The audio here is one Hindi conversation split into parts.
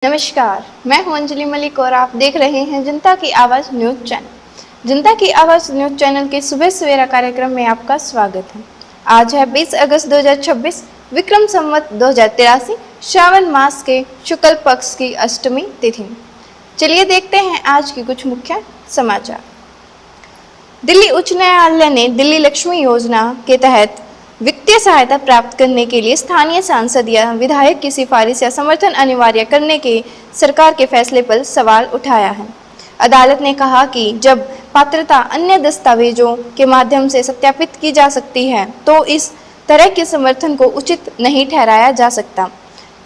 नमस्कार, मैं हूं अंजलि मलिक और आप देख रहे हैं जनता की आवाज़ न्यूज़ चैनल। जनता की आवाज़ न्यूज़ चैनल के सुबह सवेरा कार्यक्रम में आपका स्वागत है। आज है 20 अगस्त 2026, विक्रम संवत 2083, श्रावण मास के शुक्ल पक्ष की अष्टमी तिथि। चलिए देखते हैं आज की कुछ मुख्य समाचार। दिल्ली उच्च न्यायालय ने दिल्ली लक्ष्मी योजना के तहत वित्तीय सहायता प्राप्त करने के लिए स्थानीय सांसद या विधायक की सिफारिश या समर्थन अनिवार्य करने के सरकार के फैसले पर सवाल उठाया है। अदालत ने कहा कि जब पात्रता अन्य दस्तावेजों के माध्यम से सत्यापित की जा सकती है तो इस तरह के समर्थन को उचित नहीं ठहराया जा सकता।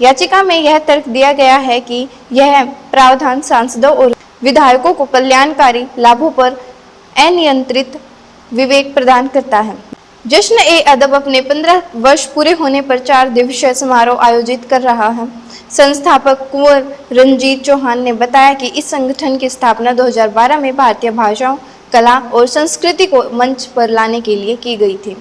याचिका में यह तर्क दिया गया है कि यह प्रावधान सांसदों और विधायकों को कल्याणकारी लाभों पर अनियंत्रित विवेक प्रदान करता है। जश्न-ए-अदब अपने 15 वर्ष पूरे होने पर 4 दिवसीय समारोह आयोजित कर रहा है। संस्थापक कुंवर रंजीत चौहान ने बताया कि इस संगठन की स्थापना 2012 में भारतीय भाषाओं, कला और संस्कृति को मंच पर लाने के लिए की गई थी।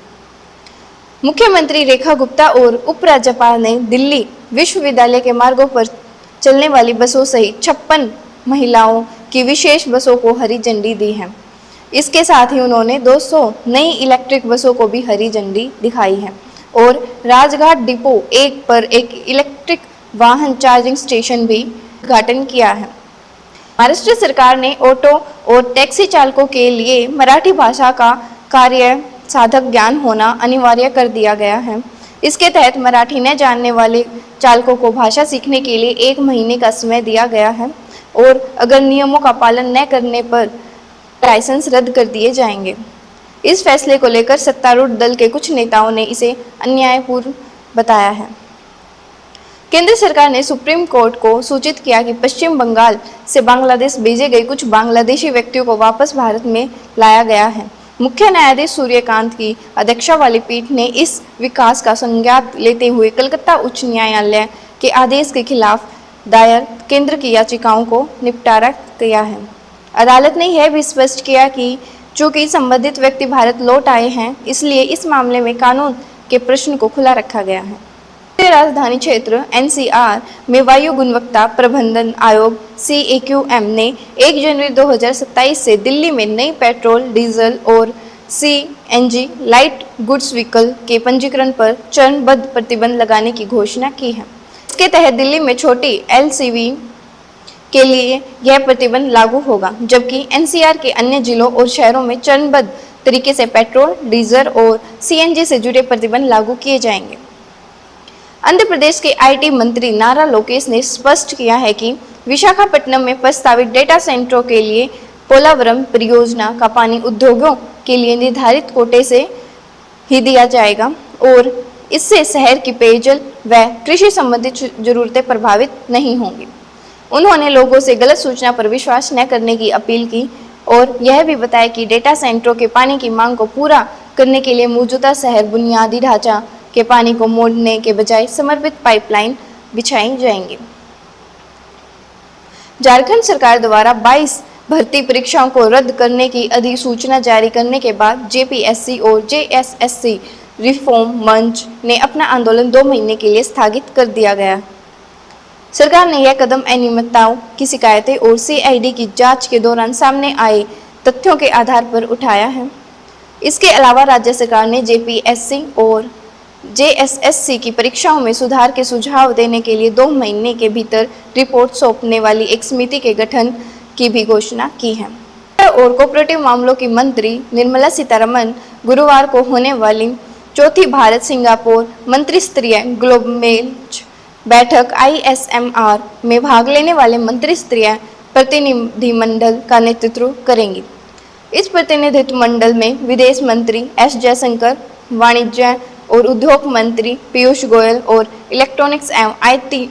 मुख्यमंत्री रेखा गुप्ता और उपराज्यपाल ने दिल्ली विश्वविद्यालय के मार्गों पर चलने वाली बसों सहित 56 महिलाओं की विशेष बसों को हरी झंडी दी है। इसके साथ ही उन्होंने 200 नई इलेक्ट्रिक बसों को भी हरी झंडी दिखाई है और राजघाट डिपो 1 पर एक इलेक्ट्रिक वाहन चार्जिंग स्टेशन भी उद्घाटन किया है। महाराष्ट्र सरकार ने ऑटो और टैक्सी चालकों के लिए मराठी भाषा का कार्य साधक ज्ञान होना अनिवार्य कर दिया गया है। इसके तहत मराठी न जानने वाले चालकों को भाषा सीखने के लिए 1 महीने का समय दिया गया है और अगर नियमों का पालन न करने पर लाइसेंस रद्द कर दिए जाएंगे। इस फैसले को लेकर सत्तारूढ़ दल के कुछ नेताओं ने इसे अन्यायपूर्ण बताया है। केंद्र सरकार ने सुप्रीम कोर्ट को सूचित किया कि पश्चिम बंगाल से बांग्लादेश भेजे गए कुछ बांग्लादेशी व्यक्तियों को वापस भारत में लाया गया है। मुख्य न्यायाधीश सूर्यकांत की अध्यक्षता वाली पीठ ने इस विकास का संज्ञान लेते हुए कलकत्ता उच्च न्यायालय के आदेश के खिलाफ दायर केंद्र की याचिकाओं को निपटारा किया है। अदालत ने यह भी स्पष्ट किया कि चूंकि संबंधित व्यक्ति भारत लौट आए हैं, इसलिए इस मामले में कानून के प्रश्न को खुला रखा गया है। राजधानी क्षेत्र एनसीआर में वायु गुणवत्ता प्रबंधन आयोग CAQM ने 1 जनवरी 2027 से दिल्ली में नई पेट्रोल, डीजल और CNG लाइट गुड्स व्हीकल के पंजीकरण पर चरणबद्ध प्रतिबंध लगाने की घोषणा की है। इसके तहत दिल्ली में छोटी LCV के लिए यह प्रतिबंध लागू होगा, जबकि NCR के अन्य जिलों और शहरों में चरणबद्ध तरीके से पेट्रोल, डीजल और CNG से जुड़े प्रतिबंध लागू किए जाएंगे। आंध्र प्रदेश के IT मंत्री नारा लोकेश ने स्पष्ट किया है कि विशाखापट्टनम में प्रस्तावित डेटा सेंटरों के लिए पोलावरम परियोजना का पानी उद्योगों के लिए निर्धारित कोटे से ही दिया जाएगा और इससे शहर की पेयजल व कृषि संबंधित जरूरतें प्रभावित नहीं होंगी। उन्होंने लोगों से गलत सूचना पर विश्वास न करने की अपील की और यह भी बताया कि डेटा सेंटरों के पानी की मांग को पूरा करने के लिए मौजूदा शहर बुनियादी ढांचा के पानी को मोड़ने के बजाय समर्पित पाइपलाइन बिछाई जाएंगी। झारखंड सरकार द्वारा 22 भर्ती परीक्षाओं को रद्द करने की अधिसूचना जारी करने के बाद JPSC और JSSC रिफॉर्म मंच ने अपना आंदोलन 2 महीने के लिए स्थगित कर दिया गया। सरकार ने यह कदम अनियमितताओं की शिकायतें और CID की जांच के दौरान सामने आए तथ्यों के आधार पर उठाया है। इसके अलावा राज्य सरकार ने JPSC और JSSC की परीक्षाओं में सुधार के सुझाव देने के लिए 2 महीने के भीतर रिपोर्ट सौंपने वाली एक समिति के गठन की भी घोषणा की है। और कोऑपरेटिव मामलों की मंत्री निर्मला सीतारमण गुरुवार को होने वाली चौथी भारत सिंगापुर मंत्रिस्तरीय ग्लोबल बैठक ISMR में भाग लेने वाले मंत्री स्तरीय प्रतिनिधिमंडल का नेतृत्व करेंगी। इस प्रतिनिधित्व मंडल में विदेश मंत्री S जयशंकर, वाणिज्य और उद्योग मंत्री पीयूष गोयल और इलेक्ट्रॉनिक्स एवं IT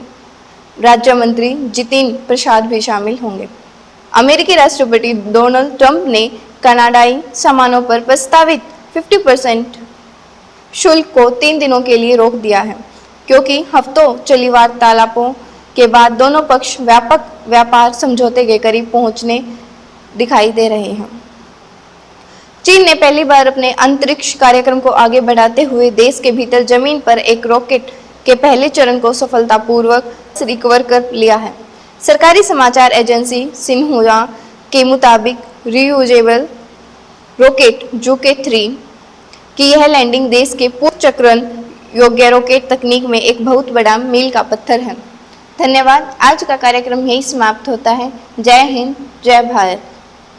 राज्य मंत्री जितेंद्र प्रसाद भी शामिल होंगे। अमेरिकी राष्ट्रपति डोनाल्ड ट्रंप ने कनाडाई सामानों पर प्रस्तावित 50% शुल्क को 3 दिनों के लिए रोक दिया है, क्योंकि हफ्तों चली वार्तालापों के बाद दोनों पक्ष व्यापक व्यापार समझौते के करीब पहुंचने दिखाई दे रहे हैं। चीन ने पहली बार अपने अंतरिक्ष कार्यक्रम को आगे बढ़ाते हुए देश के भीतर जमीन पर एक रॉकेट के पहले चरण को सफलतापूर्वक रिकवर कर लिया है। सरकारी समाचार एजेंसी सिन्हुआ के मुताबिक रीयूजेबल रॉकेट जुके-3 की यह लैंडिंग देश के पुनर्चक्रण योग्य रॉकेट तकनीक में एक बहुत बड़ा मील का पत्थर है। धन्यवाद। आज का कार्यक्रम यही समाप्त होता है। जय हिंद, जय भारत।